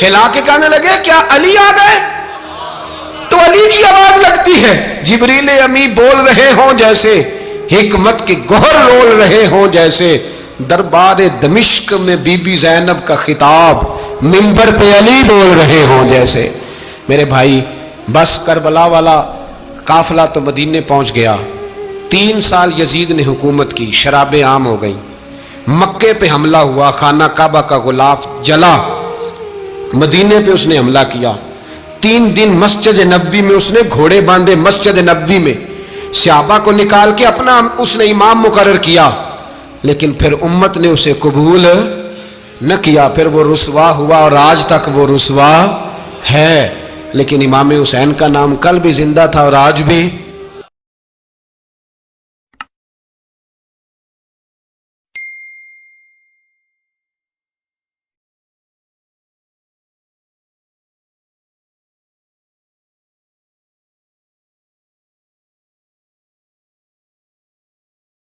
ہلا کے کہنے لگے کیا علی آ گئے؟ تو علی کی آواز لگتی ہے، جبریل امی بول رہے ہوں جیسے، حکمت کے گوہر رول رہے ہوں جیسے، دربار دمشق میں بی بی زینب کا خطاب، منبر پہ علی بول رہے ہوں جیسے۔ میرے بھائی بس کربلا والا قافلہ تو مدینے پہنچ گیا، 3 سال یزید نے حکومت کی، شرابیں عام ہو گئیں، مکے پہ حملہ ہوا، خانہ کعبہ کا غلاف جلا، مدینے پہ اس نے حملہ کیا، 3 دن مسجد نبوی میں اس نے گھوڑے باندھے، مسجد نبوی میں صحابہ کو نکال کے اپنا اس نے امام مقرر کیا، لیکن پھر امت نے اسے قبول نہ کیا، پھر وہ رسوا ہوا اور آج تک وہ رسوا ہے۔ لیکن امام حسین کا نام کل بھی زندہ تھا اور آج بھی